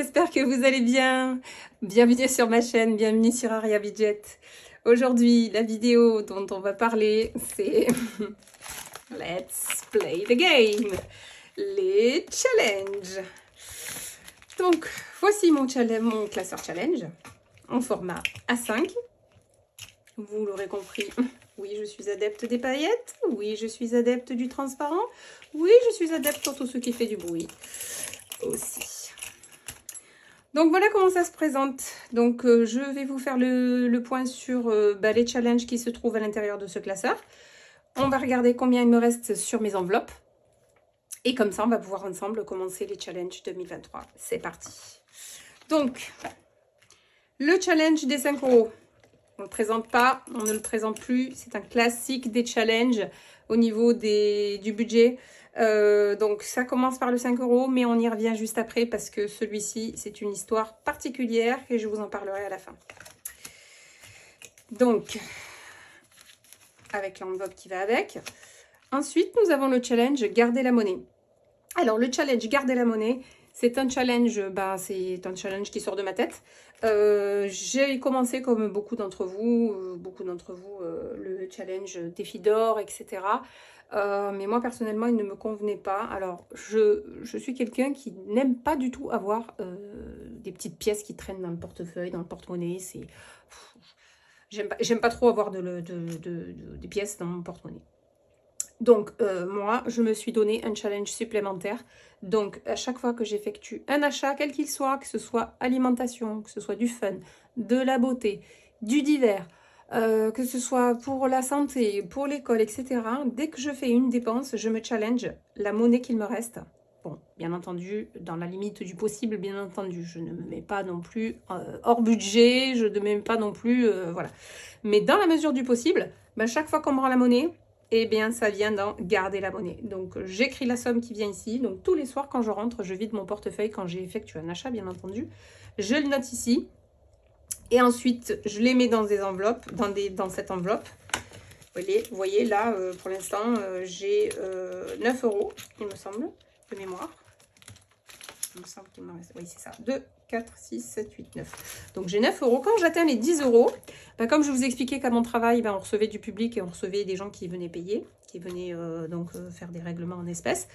j'espère que vous allez bien. Bienvenue sur ma chaîne, bienvenue sur Aria Budget. Aujourd'hui, la vidéo dont on va parler, c'est Let's play the game, les challenges. Donc, voici mon classeur challenge en format A5. Vous l'aurez compris, oui, je suis adepte des paillettes, oui, je suis adepte du transparent, oui, je suis adepte pour tout ce qui fait du bruit aussi. Donc voilà comment ça se présente. Donc je vais vous faire le point sur les challenges qui se trouvent à l'intérieur de ce classeur. On va regarder combien il me reste sur mes enveloppes. Et comme ça, on va pouvoir ensemble commencer les challenges 2023. C'est parti. Donc, le challenge des 5 €. On ne le présente pas, on ne le présente plus. C'est un classique des challenges au niveau du budget. Donc ça commence par le 5 €, mais on y revient juste après parce que celui-ci, c'est une histoire particulière et je vous en parlerai à la fin. Donc, avec l'enveloppe qui va avec. Ensuite, nous avons le challenge Garder la monnaie. Alors, le challenge Garder la monnaie, c'est un challenge, qui sort de ma tête. J'ai commencé comme beaucoup d'entre vous, le challenge défi d'or, etc. Mais moi, personnellement, il ne me convenait pas. Alors, je suis quelqu'un qui n'aime pas du tout avoir des petites pièces qui traînent dans le portefeuille, dans le porte-monnaie. J'aime pas trop avoir des pièces dans mon porte-monnaie. Donc, moi, je me suis donné un challenge supplémentaire. Donc, à chaque fois que j'effectue un achat, quel qu'il soit, que ce soit alimentation, que ce soit du fun, de la beauté, du divers, que ce soit pour la santé, pour l'école, etc. Dès que je fais une dépense, je me challenge la monnaie qu'il me reste. Bon, bien entendu, dans la limite du possible, bien entendu. Je ne me mets pas non plus hors budget, je ne me mets pas non plus... voilà. Mais dans la mesure du possible, chaque fois qu'on me rend la monnaie, eh bien, ça vient dans garder la monnaie. Donc, j'écris la somme qui vient ici. Donc, tous les soirs, quand je rentre, je vide mon portefeuille quand j'ai effectué un achat, bien entendu. Je le note ici. Et ensuite, je les mets dans des enveloppes, dans cette enveloppe. Vous voyez là, pour l'instant, j'ai 9 €, il me semble, de mémoire. Il me semble qu'il me reste... Oui, c'est ça. 2, 4, 6, 7, 8, 9. Donc, j'ai 9 €. Quand j'atteins les 10 €, comme je vous expliquais qu'à mon travail, on recevait du public et on recevait des gens qui venaient payer, qui venaient faire des règlements en espèces.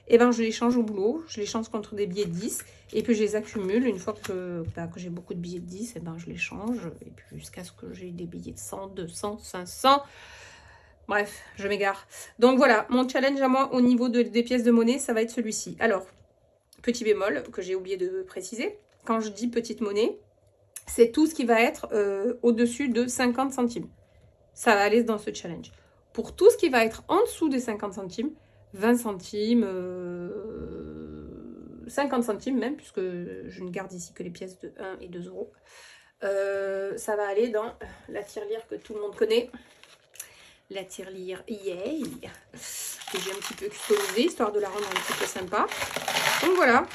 Et je les change au boulot, je les change contre des billets de 10 et puis je les accumule. Une fois que j'ai beaucoup de billets de 10, je les change et puis jusqu'à ce que j'ai des billets de 100, 200, 500. Bref, je m'égare. Donc voilà, mon challenge à moi au niveau des pièces de monnaie, ça va être celui-ci. Alors, petit bémol que j'ai oublié de préciser, quand je dis petite monnaie, c'est tout ce qui va être au-dessus de 50 centimes. Ça va aller dans ce challenge. Pour tout ce qui va être en dessous des 50 centimes, 20 centimes, 50 centimes même, puisque je ne garde ici que les pièces de 1 et 2 €. Ça va aller dans la tirelire que tout le monde connaît. La tirelire Yay, que j'ai un petit peu customisée, histoire de la rendre un petit peu sympa. Donc voilà.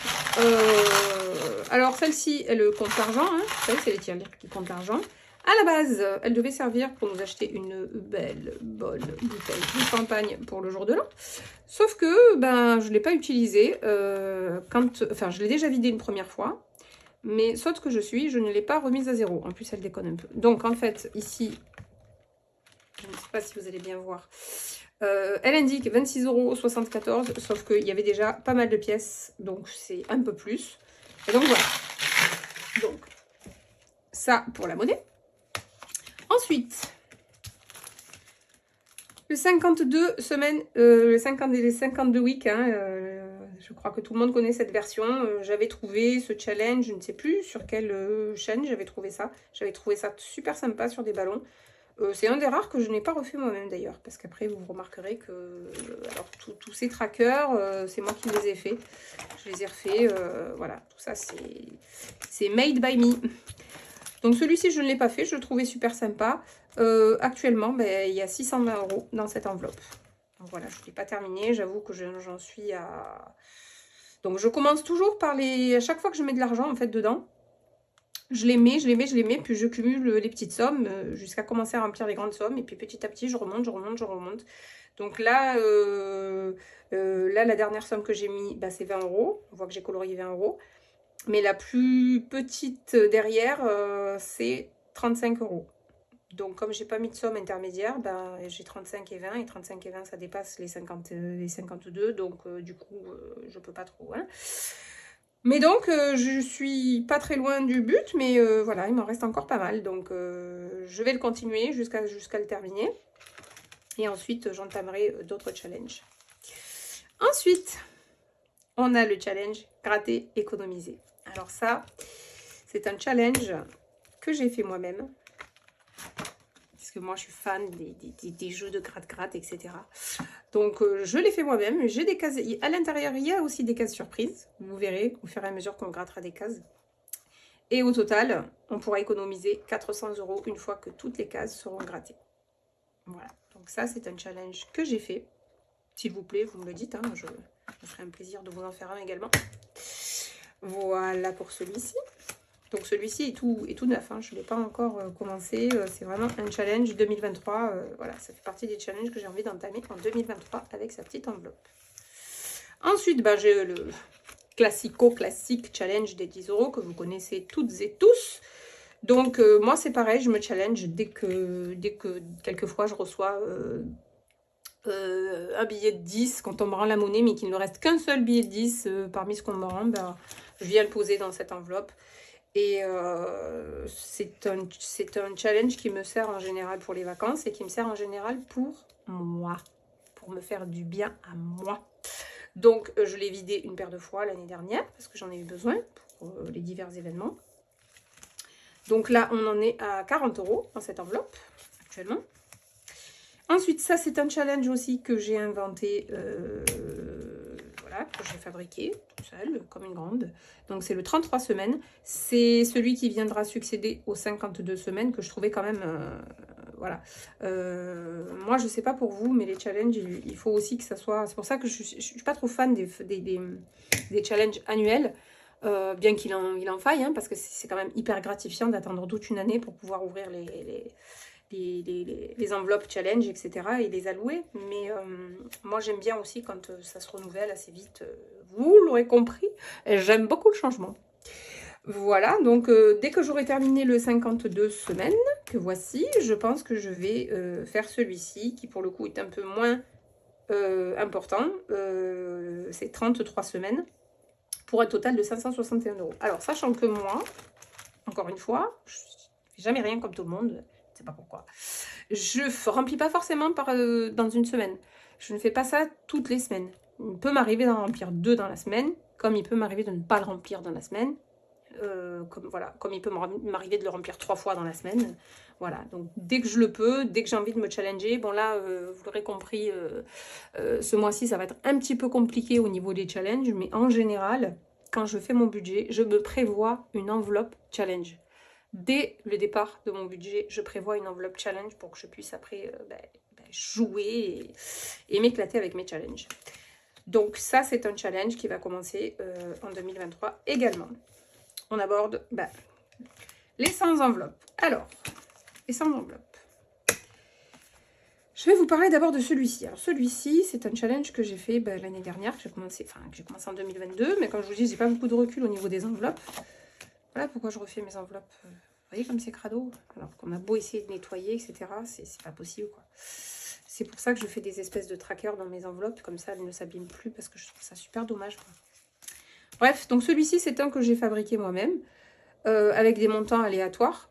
Alors celle-ci, elle compte l'argent. Hein. Vous savez, c'est les tirelires qui comptent l'argent. À la base, elle devait servir pour nous acheter une belle, bonne bouteille de champagne pour le jour de l'an. Sauf que je ne l'ai pas utilisée. Je l'ai déjà vidée une première fois. Mais saute que je suis, je ne l'ai pas remise à zéro. En plus, elle déconne un peu. Donc en fait, ici... Je ne sais pas si vous allez bien voir. Elle indique 26,74 €, sauf qu'il y avait déjà pas mal de pièces, donc c'est un peu plus. Et donc voilà. Donc, ça pour la monnaie. Ensuite, le 52 semaines, les 52 week, je crois que tout le monde connaît cette version. J'avais trouvé ce challenge, je ne sais plus sur quelle chaîne j'avais trouvé ça. J'avais trouvé ça super sympa sur des ballons. C'est un des rares que je n'ai pas refait moi-même d'ailleurs, parce qu'après vous remarquerez que tous ces trackers, c'est moi qui les ai faits. Je les ai refaits, voilà, tout ça c'est made by me. Donc celui-ci je ne l'ai pas fait, je le trouvais super sympa. Actuellement, il y a 620 € dans cette enveloppe. Donc voilà, je ne l'ai pas terminé, j'avoue que j'en suis à... Donc je commence toujours par à chaque fois que je mets de l'argent en fait dedans, je les mets, puis je cumule les petites sommes jusqu'à commencer à remplir les grandes sommes. Et puis petit à petit, je remonte. Donc là, la dernière somme que j'ai mis, c'est 20 €. On voit que j'ai colorié 20 €. Mais la plus petite derrière, c'est 35 euros. Donc, comme j'ai pas mis de somme intermédiaire, ben, j'ai 35 et 20. Et 35 et 20, ça dépasse les 50, les 52. Donc, du coup, je peux pas trop. Hein. Mais donc, je suis pas très loin du but. Mais voilà, il m'en reste encore pas mal. Donc, je vais le continuer jusqu'à le terminer. Et ensuite, j'entamerai d'autres challenges. Ensuite, on a le challenge gratter, économiser. Alors ça, c'est un challenge que j'ai fait moi-même. Parce que moi, je suis fan des jeux de gratte-gratte, etc. Donc, je l'ai fait moi-même. J'ai des cases. À l'intérieur, il y a aussi des cases surprises. Vous verrez au fur et à mesure qu'on grattera des cases. Et au total, on pourra économiser 400 € une fois que toutes les cases seront grattées. Voilà. Donc ça, c'est un challenge que j'ai fait. S'il vous plaît, vous me le dites. Hein, je me ferai un plaisir de vous en faire un également. Voilà pour celui-ci. Donc celui-ci est tout neuf, hein. Je ne l'ai pas encore commencé. C'est vraiment un challenge 2023. Voilà, ça fait partie des challenges que j'ai envie d'entamer en 2023 avec sa petite enveloppe. Ensuite, ben, j'ai le classique challenge des 10 € que vous connaissez toutes et tous. Donc moi c'est pareil, je me challenge dès que quelquefois je reçois un billet de 10 quand on me rend la monnaie, mais qu'il ne reste qu'un seul billet de 10 parmi ce qu'on me rend, ben, je viens le poser dans cette enveloppe. Et c'est un challenge qui me sert en général pour les vacances et qui me sert en général pour moi, pour me faire du bien à moi. Donc, je l'ai vidé une paire de fois l'année dernière parce que j'en ai eu besoin pour les divers événements. Donc là, on en est à 40 € dans cette enveloppe actuellement. Ensuite, ça, c'est un challenge aussi que j'ai inventé, voilà, que j'ai fabriqué tout seul, comme une grande. Donc, c'est le 33 semaines. C'est celui qui viendra succéder aux 52 semaines que je trouvais quand même, voilà. Moi, je ne sais pas pour vous, mais les challenges, il faut aussi que ça soit... C'est pour ça que je ne suis pas trop fan des challenges annuels. Bien qu'il en faille, hein, parce que c'est quand même hyper gratifiant d'attendre toute une année pour pouvoir ouvrir les enveloppes challenge, etc. et les allouer. Mais moi, j'aime bien aussi quand ça se renouvelle assez vite. Vous l'aurez compris, j'aime beaucoup le changement. Voilà, donc dès que j'aurai terminé le 52 semaines, que voici, je pense que je vais faire celui-ci, qui pour le coup est un peu moins important. C'est 33 semaines. Pour un total de 561 €. Alors, sachant que moi, encore une fois, je ne fais jamais rien comme tout le monde, je ne sais pas pourquoi. Je ne remplis pas forcément dans une semaine. Je ne fais pas ça toutes les semaines. Il peut m'arriver d'en remplir 2 dans la semaine, comme il peut m'arriver de ne pas le remplir dans la semaine. Comme il peut m'arriver de le remplir 3 fois dans la semaine. Voilà, donc dès que je le peux, dès que j'ai envie de me challenger, bon là, vous l'aurez compris, ce mois-ci, ça va être un petit peu compliqué au niveau des challenges, mais en général, quand je fais mon budget, je me prévois une enveloppe challenge. Dès le départ de mon budget, je prévois une enveloppe challenge pour que je puisse après jouer et m'éclater avec mes challenges. Donc ça, c'est un challenge qui va commencer en 2023 également. On aborde les 100 enveloppes. Alors, les 100 enveloppes. Je vais vous parler d'abord de celui-ci. Alors celui-ci, c'est un challenge que j'ai fait l'année dernière, que j'ai commencé en 2022, mais comme je vous dis, j'ai pas beaucoup de recul au niveau des enveloppes. Voilà pourquoi je refais mes enveloppes. Vous voyez comme c'est crado. Alors qu'on a beau essayer de nettoyer, etc., c'est pas possible, quoi. C'est pour ça que je fais des espèces de trackers dans mes enveloppes, comme ça elles ne s'abîment plus, parce que je trouve ça super dommage, quoi. Bref, donc celui-ci, c'est un que j'ai fabriqué moi-même, avec des montants aléatoires,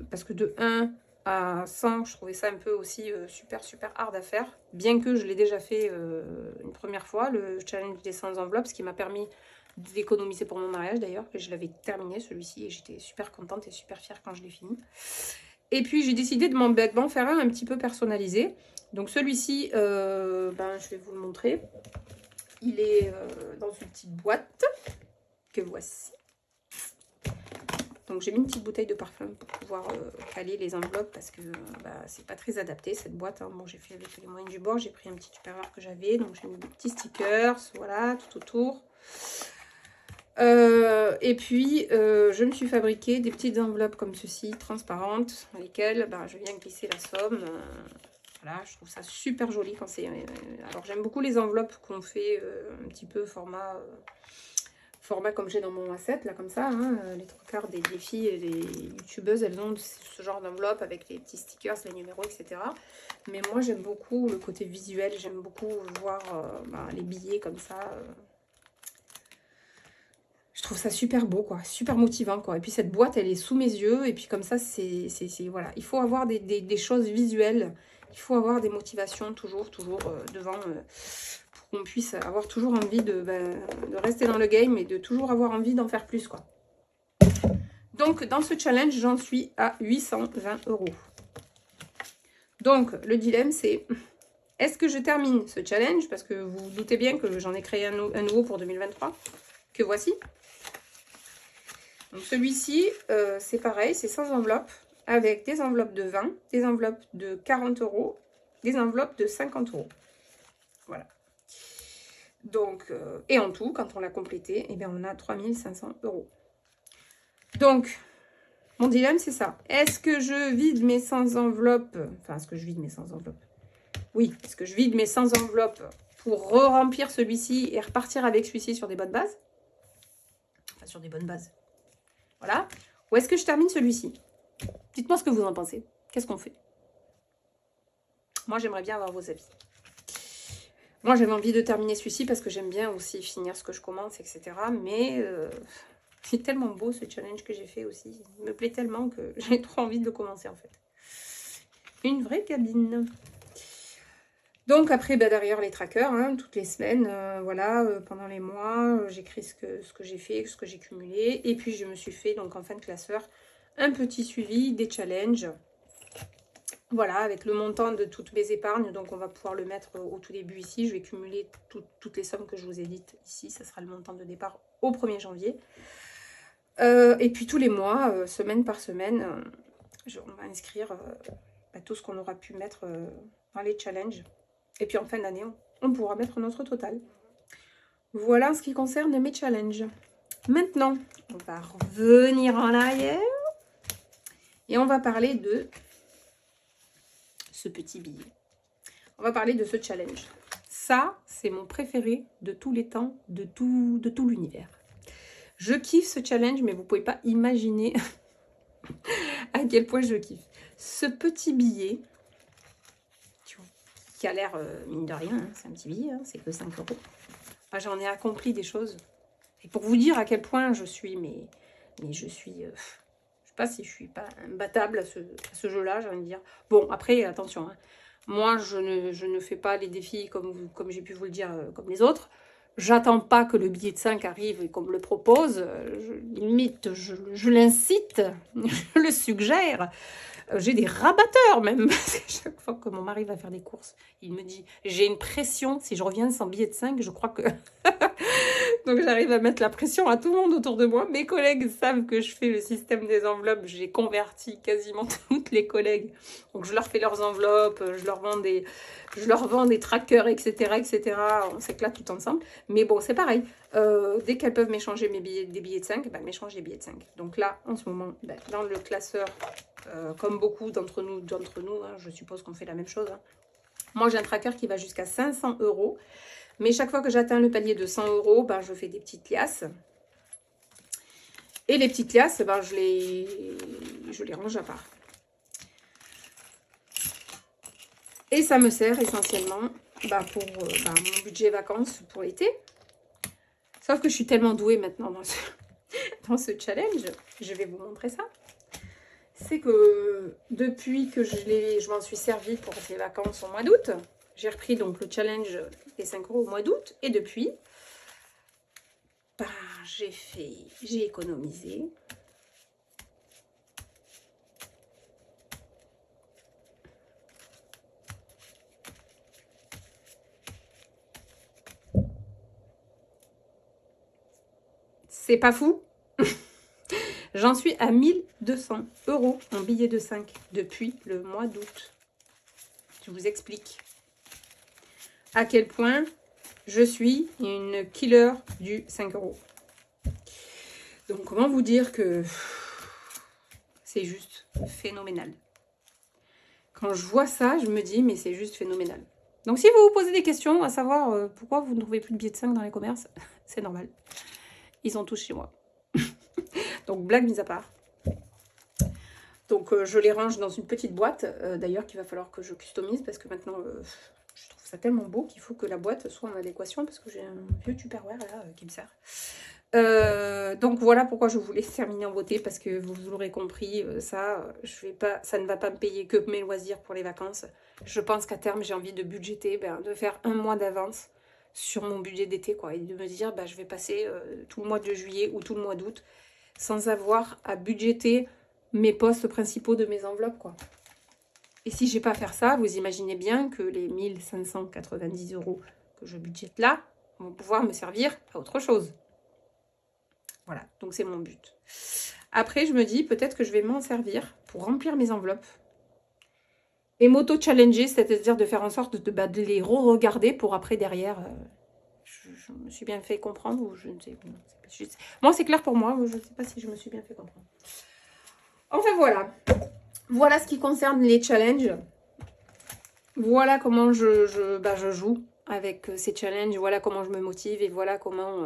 parce que de 1 à 100, je trouvais ça un peu aussi super hard à faire, bien que je l'ai déjà fait une première fois, le challenge des 100 enveloppes, ce qui m'a permis d'économiser pour mon mariage d'ailleurs, que je l'avais terminé celui-ci, et j'étais super contente et super fière quand je l'ai fini. Et puis j'ai décidé de m'en faire un petit peu personnalisé. Donc celui-ci, je vais vous le montrer. Il est dans une petite boîte que voici. Donc j'ai mis une petite bouteille de parfum pour pouvoir caler les enveloppes parce que c'est pas très adapté cette boîte. Hein. Bon, j'ai fait avec les moyens du bord, j'ai pris un petit tupperware que j'avais, donc j'ai mis des petits stickers, voilà, tout autour. Et puis je me suis fabriqué des petites enveloppes comme ceci, transparentes, dans lesquelles je viens glisser la somme. Voilà, je trouve ça super joli quand c'est... alors j'aime beaucoup les enveloppes qu'on fait un petit peu format format comme j'ai dans mon A7, là, comme ça. Hein. Les trois quarts des filles et des youtubeuses, elles ont ce genre d'enveloppe avec les petits stickers, les numéros, etc. Mais moi, j'aime beaucoup le côté visuel. J'aime beaucoup voir les billets comme ça. Je trouve ça super beau, quoi. Super motivant, quoi. Et puis, cette boîte, elle est sous mes yeux. Et puis, comme ça, c'est voilà. Il faut avoir des choses visuelles. Il faut avoir des motivations toujours devant... pour qu'on puisse avoir toujours envie de rester dans le game et de toujours avoir envie d'en faire plus, quoi. Donc, dans ce challenge, j'en suis à 820 €. Donc, le dilemme, c'est... Est-ce que je termine ce challenge? Parce que vous vous doutez bien que j'en ai créé un nouveau pour 2023. Que voici. Donc, celui-ci, c'est pareil, c'est sans enveloppe. Avec des enveloppes de 20, des enveloppes de 40 €, des enveloppes de 50 €. Voilà. Donc, et en tout, quand on l'a complété, eh bien, on a 3500 €. Donc, mon dilemme, c'est ça. Est-ce que je vide mes 100 enveloppes? Enfin, est-ce que je vide mes 100 enveloppes? Oui, est-ce que je vide mes 100 enveloppes pour re-remplir celui-ci et repartir avec celui-ci sur des bonnes bases? Enfin, sur des bonnes bases. Voilà. Ou est-ce que je termine celui-ci? Dites-moi ce que vous en pensez. Qu'est-ce qu'on fait? Moi, j'aimerais bien avoir vos avis. Moi, j'avais envie de terminer celui-ci parce que j'aime bien aussi finir ce que je commence, etc. Mais c'est tellement beau ce challenge que j'ai fait aussi. Il me plaît tellement que j'ai trop envie de le commencer en fait. Une vraie cabine. Donc après, derrière les trackers, hein, toutes les semaines, voilà, pendant les mois, j'écris ce que j'ai fait, ce que j'ai cumulé. Et puis je me suis fait, donc en fin de classeur, un petit suivi des challenges. Voilà, avec le montant de toutes mes épargnes, donc on va pouvoir le mettre au tout début ici. Je vais cumuler toutes les sommes que je vous ai dites ici. Ça sera le montant de départ au 1er janvier. Et puis tous les mois, semaine par semaine, on va inscrire tout ce qu'on aura pu mettre dans les challenges. Et puis en fin d'année, on pourra mettre notre total. Voilà en ce qui concerne mes challenges. Maintenant, on va revenir en arrière. Et on va parler de ce petit billet. On va parler de ce challenge. Ça, c'est mon préféré de tous les temps, de tout l'univers. Je kiffe ce challenge, mais vous ne pouvez pas imaginer à quel point je kiffe. Ce petit billet, qui a l'air, mine de rien, hein, c'est un petit billet, hein, c'est que 5 €. Enfin, j'en ai accompli des choses. Et pour vous dire à quel point je suis, mais je suis... je sais pas si je suis pas imbattable à ce jeu-là, j'ai envie de dire. Bon, après, attention, hein, moi, je ne fais pas les défis comme j'ai pu vous le dire, comme les autres. J'attends pas que le billet de 5 arrive et qu'on me le propose. Limite, je l'incite, je le suggère. J'ai des rabatteurs même. Chaque fois que mon mari va faire des courses, il me dit, j'ai une pression. Si je reviens sans billet de 5, je crois que... Donc j'arrive à mettre la pression à tout le monde autour de moi. Mes collègues savent que je fais le système des enveloppes. J'ai converti quasiment toutes les collègues. Donc je leur fais leurs enveloppes, je leur vends des trackers, etc. etc. On s'éclate tout ensemble. Mais bon, c'est pareil. Dès qu'elles peuvent m'échanger des billets de 5, elles m'échangent des billets de 5. Donc là, en ce moment, dans le classeur, comme beaucoup d'entre nous, hein, je suppose qu'on fait la même chose. Hein. Moi, j'ai un tracker qui va jusqu'à 500 €. Mais chaque fois que j'atteins le palier de 100 €, je fais des petites liasses. Et les petites liasses, je les range à part. Et ça me sert essentiellement pour mon budget vacances pour l'été. Sauf que je suis tellement douée maintenant dans ce challenge. Je vais vous montrer ça. C'est que depuis que je m'en suis servi pour les vacances au mois d'août, j'ai repris donc le challenge des 5 € au mois d'août. Et depuis, j'ai économisé. C'est pas fou. J'en suis à 1200 € en billet de 5 depuis le mois d'août. Je vous explique à quel point je suis une killer du 5 €. Donc, comment vous dire que c'est juste phénoménal. Quand je vois ça, je me dis, mais c'est juste phénoménal. Donc, si vous vous posez des questions, à savoir pourquoi vous ne trouvez plus de billets de 5 dans les commerces, c'est normal. ils sont tous chez moi. Donc, blague mise à part. Donc, je les range dans une petite boîte, d'ailleurs, qu'il va falloir que je customise, parce que maintenant, je trouve ça tellement beau qu'il faut que la boîte soit en adéquation, parce que j'ai un vieux Tupperware, là, qui me sert. Donc, voilà pourquoi je voulais terminer en beauté, parce que vous l'aurez compris, ça ne va pas me payer que mes loisirs pour les vacances. Je pense qu'à terme, j'ai envie de budgéter, de faire un mois d'avance sur mon budget d'été, quoi, et de me dire, je vais passer tout le mois de juillet ou tout le mois d'août sans avoir à budgéter mes postes principaux de mes enveloppes, quoi. Et si j'ai pas à faire ça, vous imaginez bien que les 1590 € que je budgète là vont pouvoir me servir à autre chose. Voilà, donc c'est mon but. Après, je me dis peut-être que je vais m'en servir pour remplir mes enveloppes et m'auto-challenger, c'est-à-dire de faire en sorte de les re-regarder pour après, derrière, je me suis bien fait comprendre ou je ne sais pas. Moi, c'est clair pour moi, je ne sais pas si je me suis bien fait comprendre. Enfin, voilà. Voilà ce qui concerne les challenges. Voilà comment je joue avec ces challenges. Voilà comment je me motive et voilà comment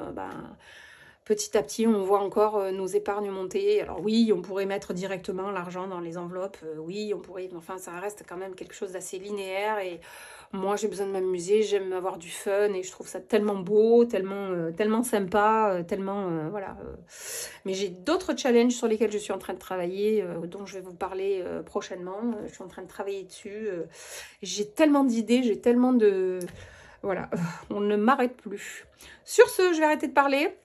petit à petit on voit encore nos épargnes monter. Alors oui, on pourrait mettre directement l'argent dans les enveloppes. Oui, on pourrait. Enfin, ça reste quand même quelque chose d'assez linéaire et moi, j'ai besoin de m'amuser, j'aime avoir du fun et je trouve ça tellement beau, tellement sympa, voilà. Mais j'ai d'autres challenges sur lesquels je suis en train de travailler, dont je vais vous parler prochainement. Je suis en train de travailler dessus. J'ai tellement d'idées, j'ai tellement de... Voilà, on ne m'arrête plus. Sur ce, je vais arrêter de parler.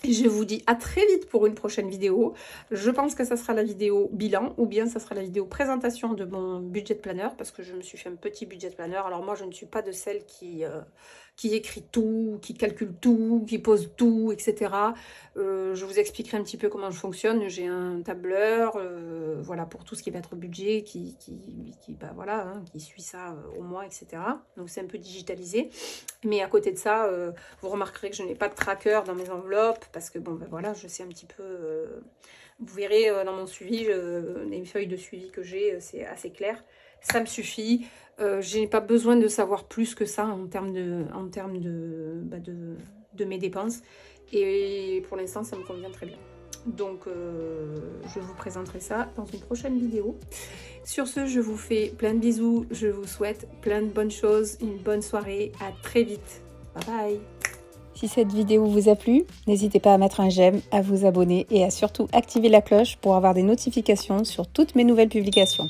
Je vous dis à très vite pour une prochaine vidéo. Je pense que ça sera la vidéo bilan ou bien ça sera la vidéo présentation de mon budget planner parce que je me suis fait un petit budget planner. Alors moi, je ne suis pas de celle qui écrit tout, qui calcule tout, qui pose tout, etc. Je vous expliquerai un petit peu comment je fonctionne. J'ai un tableur, voilà, pour tout ce qui va être budget, qui suit ça au mois, etc. Donc c'est un peu digitalisé. Mais à côté de ça, vous remarquerez que je n'ai pas de tracker dans mes enveloppes parce que voilà, je sais un petit peu. Vous verrez dans mon suivi, les feuilles de suivi que j'ai, c'est assez clair. Ça me suffit. Je n'ai pas besoin de savoir plus que ça en termes de mes dépenses. Et pour l'instant, ça me convient très bien. Donc, je vous présenterai ça dans une prochaine vidéo. Sur ce, je vous fais plein de bisous. Je vous souhaite plein de bonnes choses, une bonne soirée. À très vite. Bye bye. Si cette vidéo vous a plu, n'hésitez pas à mettre un j'aime, à vous abonner et à surtout activer la cloche pour avoir des notifications sur toutes mes nouvelles publications.